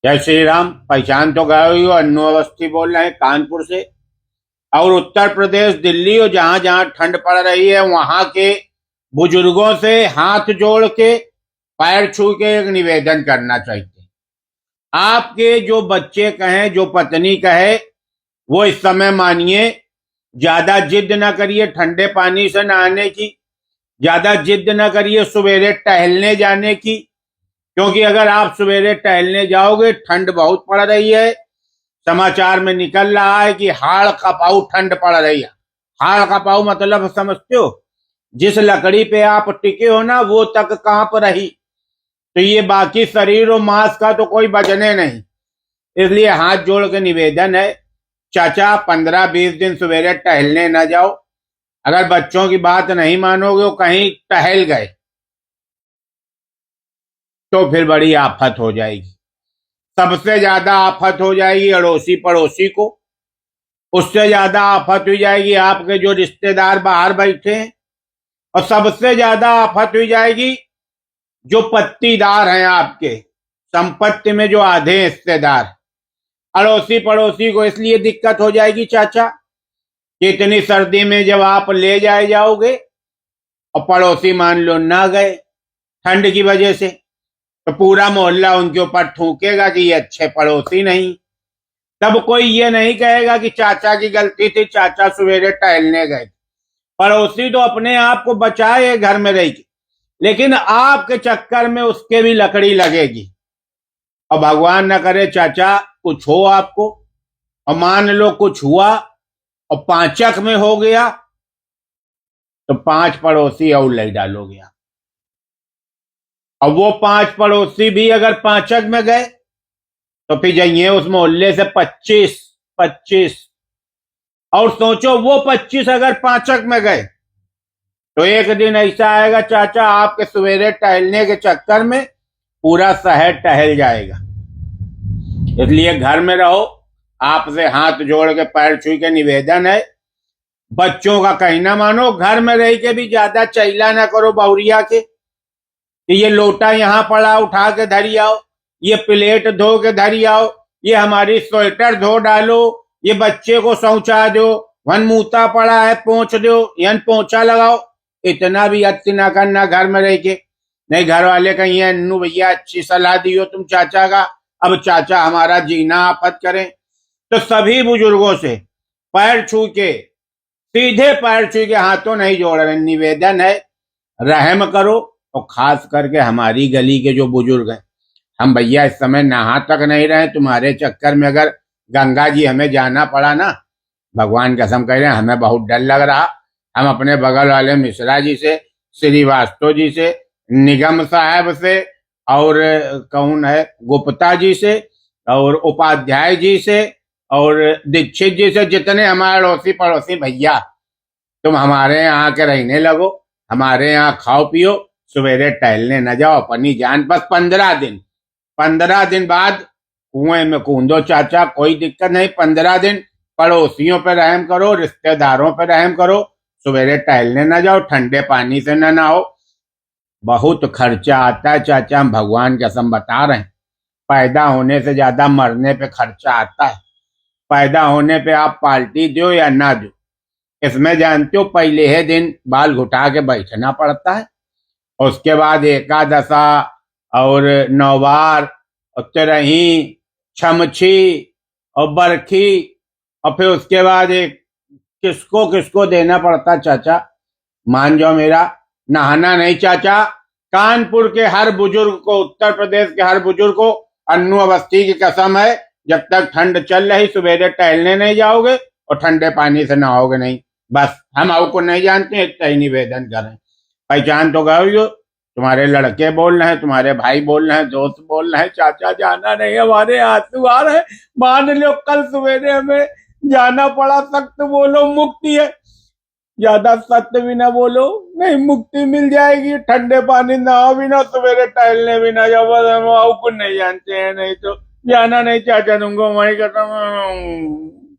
जय श्री राम। पहचान तो गए ही हो, अन्नू अवस्थी बोल रहे हैं कानपुर से। और उत्तर प्रदेश, दिल्ली और जहां जहां ठंड पड़ रही है वहां के बुजुर्गों से हाथ जोड़ के पैर छू के एक निवेदन करना चाहिए। आपके जो बच्चे कहें, जो पत्नी कहे, वो इस समय मानिए। ज्यादा जिद ना करिए ठंडे पानी से नहाने की, ज्यादा जिद ना करिए सवेरे टहलने जाने की, क्योंकि अगर आप सवेरे टहलने जाओगे, ठंड बहुत पड़ रही है। समाचार में निकल रहा है कि हाड़ कांपाऊ ठंड पड़ रही है। हाड़ कांपाऊ मतलब समझते हो? जिस लकड़ी पे आप टिके हो ना, वो तक कांप रही। तो ये बाकी शरीर और मांस का तो कोई बचने नहीं। इसलिए हाथ जोड़ के निवेदन है, चाचा 15-20 दिन सवेरे टहलने न जाओ। अगर बच्चों की बात नहीं मानोगे, वो कहीं टहल गए तो फिर बड़ी आफत हो जाएगी। सबसे ज्यादा आफत हो जाएगी अड़ोसी पड़ोसी को। उससे ज्यादा आफत हो जाएगी आपके जो रिश्तेदार बाहर बैठे हैं। और सबसे ज्यादा आफत हो जाएगी जो पत्तीदार हैं आपके, संपत्ति में जो आधे हिस्सेदार। अड़ोसी पड़ोसी को इसलिए दिक्कत हो जाएगी चाचा कि इतनी सर्दी में जब आप ले जाओगे और पड़ोसी मान लो ना गए ठंड की वजह से, तो पूरा मोहल्ला उनके ऊपर थूकेगा कि ये अच्छे पड़ोसी नहीं। तब कोई ये नहीं कहेगा कि चाचा की गलती थी, चाचा सवेरे टहलने गए। पड़ोसी तो अपने आप को बचाए घर में रहेगी, लेकिन आपके चक्कर में उसके भी लकड़ी लगेगी। और भगवान न करे चाचा कुछ हो आपको, और मान लो कुछ हुआ और पांचक में हो गया, तो 5 पड़ोसी और ले डालोगे आप। और वो 5 पड़ोसी भी अगर पांचक में गए तो फिर जाइए उस मोहल्ले से 25 और सोचो वो 25 अगर पांचक में गए तो एक दिन ऐसा आएगा चाचा आपके सवेरे टहलने के चक्कर में पूरा शहर टहल जाएगा। इसलिए घर में रहो। आपसे हाथ जोड़ के पैर छू के निवेदन है, बच्चों का कहना मानो। घर में रह के भी ज्यादा चैला ना करो बहुरिया के कि ये लोटा यहाँ पड़ा उठा के धरी आओ, ये प्लेट धो के धरी आओ, ये हमारी स्वेटर धो डालो, ये बच्चे को शौचा दो, वन मूता पड़ा है पोंछ दो, यन पोंछा लगाओ। इतना भी अति ना करना घर में रह के। नहीं, घर वाले कहीं अन्नू भैया अच्छी सलाह दियो तुम चाचा का, अब चाचा हमारा जीना आफत करें। तो सभी बुजुर्गों से पैर छू के, सीधे पैर छू के, हाथों नहीं जोड़ रहे, निवेदन है रहम करो। और खास करके हमारी गली के जो बुजुर्ग हैं, हम भैया इस समय नहा तक नहीं रहे तुम्हारे चक्कर में। अगर गंगा जी हमें जाना पड़ा ना, भगवान कसम कह रहे हैं, हमें बहुत डर लग रहा। हम अपने बगल वाले मिश्रा जी से, श्रीवास्तव जी से, निगम साहब से, और कौन है गुप्ता जी से, और उपाध्याय जी से, और दीक्षित जी से, जितने हमारे अड़ोसी पड़ोसी भैया, तुम हमारे यहाँ आके रहने लगो, हमारे यहाँ खाओ पियो, सवेरे टहलने न जाओ, अपनी जान। बस 15 दिन बाद कुएं में कूदो चाचा, कोई दिक्कत नहीं। 15 दिन पड़ोसियों पे रहम करो, रिश्तेदारों पे रहम करो, सवेरे टहलने न जाओ, ठंडे पानी से न नहाओ। बहुत खर्चा आता है चाचा, हम भगवान कसम बता रहे हैं। पैदा होने से ज्यादा मरने पे खर्चा आता है। पैदा होने पे आप पार्टी दो या ना दो, इसमें जानते हो पहले ही दिन बाल घुटा के बैठना पड़ता है। उसके बाद एकादशा और नौबार और तिरही, छमछी और बरखी, और फिर उसके बाद एक किसको किसको देना पड़ता चाचा, मान जाओ मेरा। नहाना नहीं चाचा। कानपुर के हर बुजुर्ग को, उत्तर प्रदेश के हर बुजुर्ग को अन्नू अवस्थी की कसम है, जब तक ठंड चल रही सवेरे टहलने नहीं जाओगे और ठंडे पानी से नहाओगे नहीं। बस हम आपको नहीं जानते, इतना ही निवेदन करें। पहचान तो गए हो, तुम्हारे लड़के बोल रहे हैं, तुम्हारे भाई बोल रहे हैं, दोस्त बोल रहे हैं, चाचा जाना नहीं, हमारे आंसू आ रहे हैं। मान लो कल सवेरे हमें जाना पड़ा, सख्त बोलो मुक्ति है, ज्यादा सत्य भी ना बोलो, नहीं मुक्ति मिल जाएगी। ठंडे पानी नहाओ भी ना, सवेरे टहलने भी ना जाओ, बस हम आपको नहीं जानते हैं। नहीं तो जाना नहीं चाचा, तुमको वहीं खत्म।